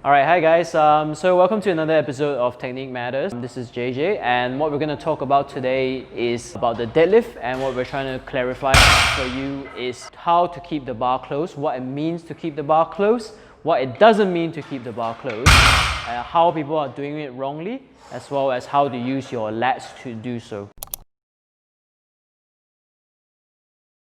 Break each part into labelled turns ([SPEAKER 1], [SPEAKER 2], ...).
[SPEAKER 1] Alright, hi guys. So welcome to another episode of Technique Matters. This is JJ, and what we're going to talk about today is about the deadlift, and what we're trying to clarify for you is how to keep the bar close, what it means to keep the bar close, what it doesn't mean to keep the bar close, how people are doing it wrongly, as well as how to use your lats to do so.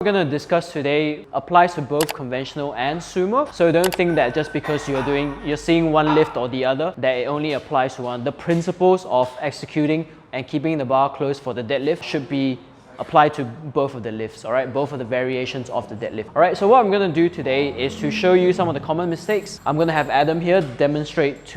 [SPEAKER 1] We're going to discuss today applies to both conventional and sumo. So don't think that just because you're seeing one lift or the other that it only applies to one. The principles of executing and keeping the bar close for the deadlift should be applied to both of the lifts, all right? Both of the variations of the deadlift. All right, so what I'm going to do today is to show you some of the common mistakes. I'm going to have Adam here demonstrate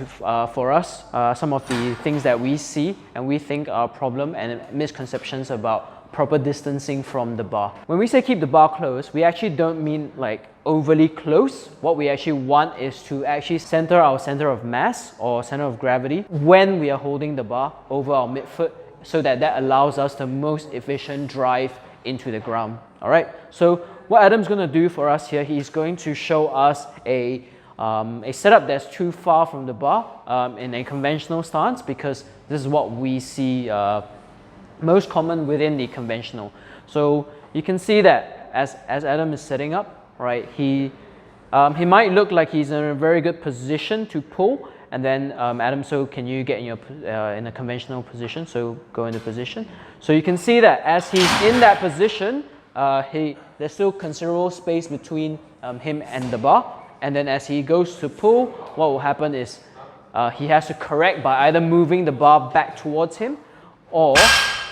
[SPEAKER 1] for us some of the things that we see and we think are a problem and misconceptions about proper distancing from the bar. When we say keep the bar close, we actually don't mean like overly close. What we actually want is to actually center our center of mass or center of gravity when we are holding the bar over our midfoot, so that allows us the most efficient drive into the ground. All right, so what Adam's going to do for us here, he's going to show us a setup that's too far from the bar in a conventional stance, because this is what we see most common within the conventional. So you can see that as Adam is setting up, right, he might look like he's in a very good position to pull, and then Adam, so can you get in your in a conventional position? So go into position. So you can see that as he's in that position, there's still considerable space between him and the bar, and then as he goes to pull, what will happen is he has to correct by either moving the bar back towards him, or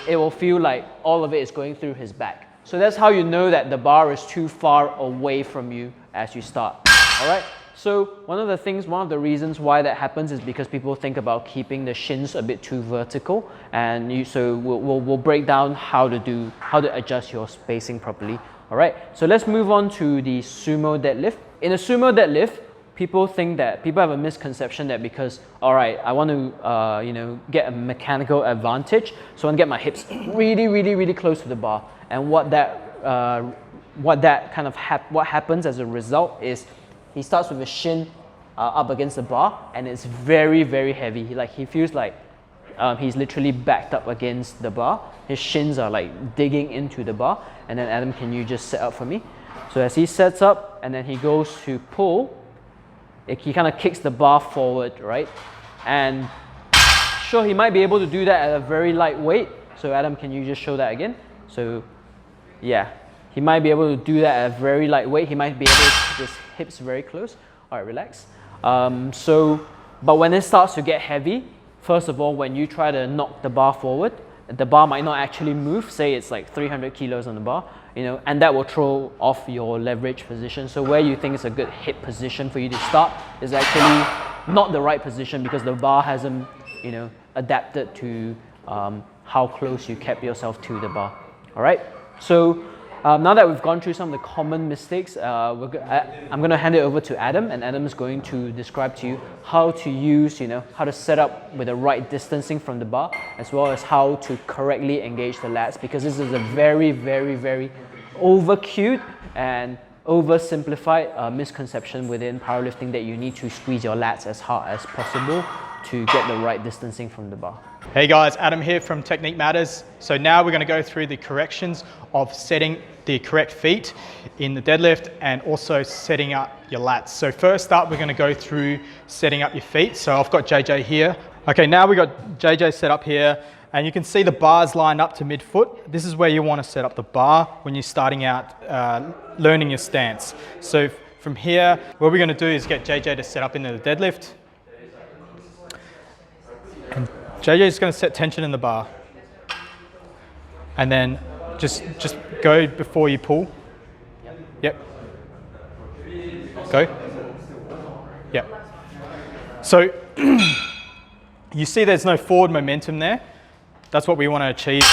[SPEAKER 1] it will feel like all of it is going through his back. So that's how you know that the bar is too far away from you as you start. All right. So one of the reasons why that happens is because people think about keeping the shins a bit too vertical, and so we'll break down how to adjust your spacing properly. All right. So let's move on to the sumo deadlift. In a sumo deadlift, people have a misconception that because, all right, I want to get a mechanical advantage, so I want to get my hips really close to the bar. And what happens as a result is he starts with his shin up against the bar, and it's very heavy. Like he feels like he's literally backed up against the bar. His shins are like digging into the bar. And then Adam, can you just set up for me? So as he sets up and then he goes to pull, he kind of kicks the bar forward, right? And sure, he might be able to do that at a very light weight. So Adam, can you just show that again? So yeah, he might be able to do that at a very light weight. He might be able to keep his hips very close. All right, relax. But when it starts to get heavy, first of all, when you try to knock the bar forward, the bar might not actually move. Say it's like 300 kilos on the bar, and that will throw off your leverage position. So where you think is a good hip position for you to start is actually not the right position, because the bar hasn't, adapted to how close you kept yourself to the bar. All right. So now that we've gone through some of the common mistakes, I'm going to hand it over to Adam, and Adam is going to describe to you how to use, how to set up with the right distancing from the bar, as well as how to correctly engage the lats, because this is a very over-cued and oversimplified misconception within powerlifting, that you need to squeeze your lats as hard as possible to get the right distancing from the bar.
[SPEAKER 2] Hey guys, Adam here from Technique Matters. So now we're going to go through the corrections of setting the correct feet in the deadlift and also setting up your lats. So first up, we're going to go through setting up your feet. So I've got JJ here. Okay, now we got JJ set up here, and you can see the bars lined up to midfoot. This is where you want to set up the bar when you're starting out learning your stance. So from here, what we're going to do is get JJ to set up into the deadlift. And JJ is going to set tension in the bar, and then just go before you pull. Yep. Go. Yep. So you see there's no forward momentum there. That's what we want to achieve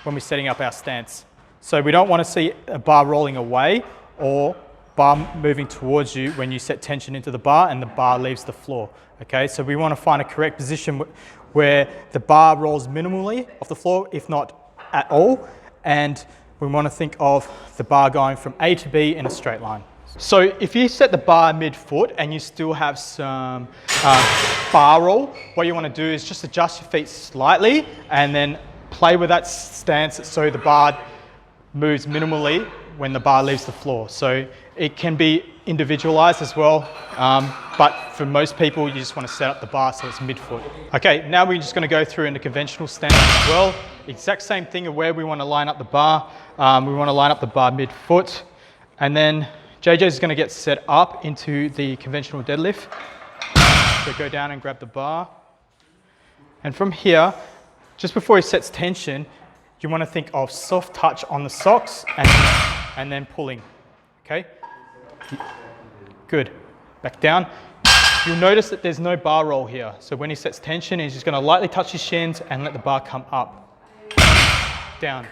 [SPEAKER 2] when we're setting up our stance. So we don't want to see a bar rolling away or bar moving towards you when you set tension into the bar and the bar leaves the floor. Okay, so we want to find a correct position where the bar rolls minimally off the floor, if not at all, and we want to think of the bar going from A to B in a straight line. So if you set the bar mid-foot and you still have some bar roll, what you want to do is just adjust your feet slightly and then play with that stance so the bar moves minimally when the bar leaves the floor. So it can be individualized as well, but for most people you just want to set up the bar so it's mid-foot. Okay, now we're just going to go through into conventional stance as well. Exact same thing of where we want to line up the bar. We want to line up the bar mid-foot, and then JJ is going to get set up into the conventional deadlift. So go down and grab the bar. And from here, just before he sets tension, you want to think of soft touch on the socks and then pulling, okay? Good, back down. You'll notice that there's no bar roll here. So when he sets tension, he's just going to lightly touch his shins and let the bar come up, down.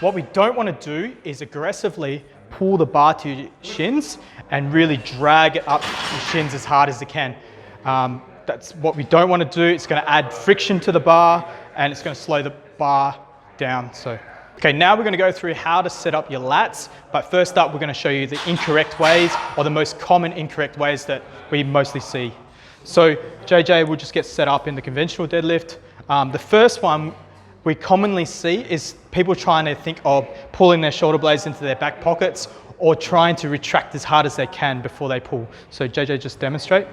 [SPEAKER 2] What we don't want to do is aggressively pull the bar to your shins and really drag it up your shins as hard as you can. That's what we don't want to do. It's going to add friction to the bar and it's going to slow the bar down. So, okay, now we're going to go through how to set up your lats, but first up we're going to show you the incorrect ways, or the most common incorrect ways that we mostly see. So JJ will just get set up in the conventional deadlift. The first one we commonly see is people trying to think of pulling their shoulder blades into their back pockets or trying to retract as hard as they can before they pull. So JJ, just demonstrate.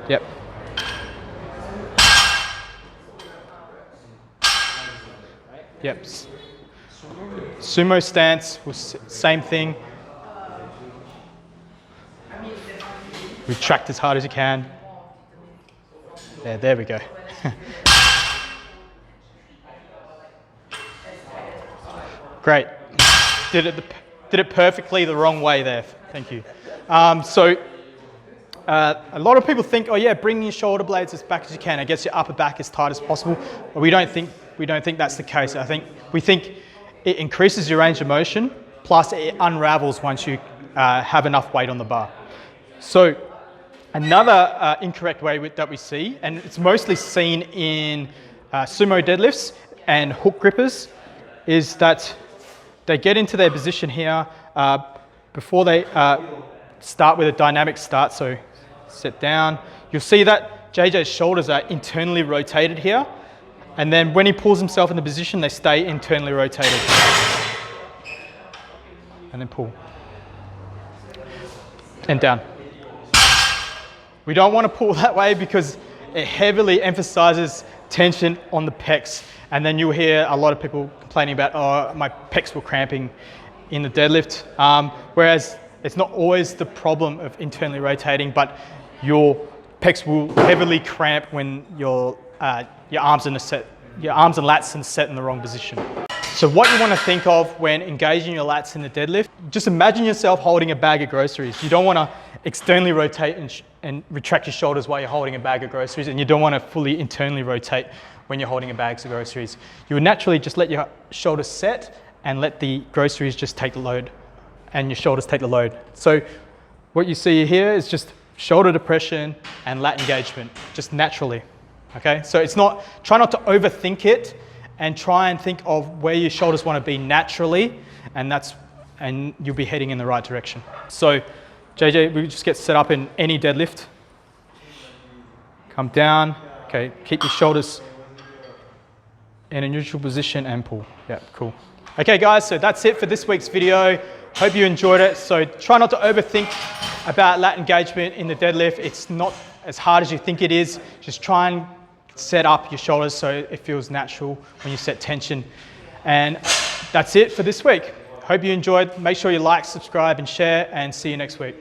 [SPEAKER 2] Yep. Yep. Sumo stance, same thing. Retract as hard as you can. There we go. Great. Did it perfectly the wrong way there. Thank you. A lot of people think, oh yeah, bring your shoulder blades as back as you can. It gets your upper back as tight as possible. But we don't think that's the case. We think it increases your range of motion, plus it unravels once you have enough weight on the bar. So another incorrect way that we see, and it's mostly seen in sumo deadlifts and hook grippers, is that they get into their position here before they start with a dynamic start. So sit down. You'll see that JJ's shoulders are internally rotated here. And then when he pulls himself in the position, they stay internally rotated. And then pull. And down. We don't want to pull that way because it heavily emphasizes tension on the pecs. And then you'll hear a lot of people complaining about, oh, my pecs were cramping in the deadlift. Whereas it's not always the problem of internally rotating, but your pecs will heavily cramp when your arms and lats are set in the wrong position. So what you want to think of when engaging your lats in the deadlift, just imagine yourself holding a bag of groceries. You don't want to externally rotate and retract your shoulders while you're holding a bag of groceries, and you don't want to fully internally rotate when you're holding a bag of groceries. You would naturally just let your shoulders set and let the groceries just take the load, and your shoulders take the load. So what you see here is just shoulder depression and lat engagement, just naturally. Okay, so try not to overthink it, and try and think of where your shoulders want to be naturally, and you'll be heading in the right direction. So JJ, we just get set up in any deadlift. Come down, okay, keep your shoulders in a neutral position and pull. Yeah, cool. Okay guys, so that's it for this week's video. Hope you enjoyed it. So try not to overthink about lat engagement in the deadlift. It's not as hard as you think it is. Just try and set up your shoulders so it feels natural when you set tension. And that's it for this week. Hope you enjoyed. Make sure you like, subscribe and share, and see you next week.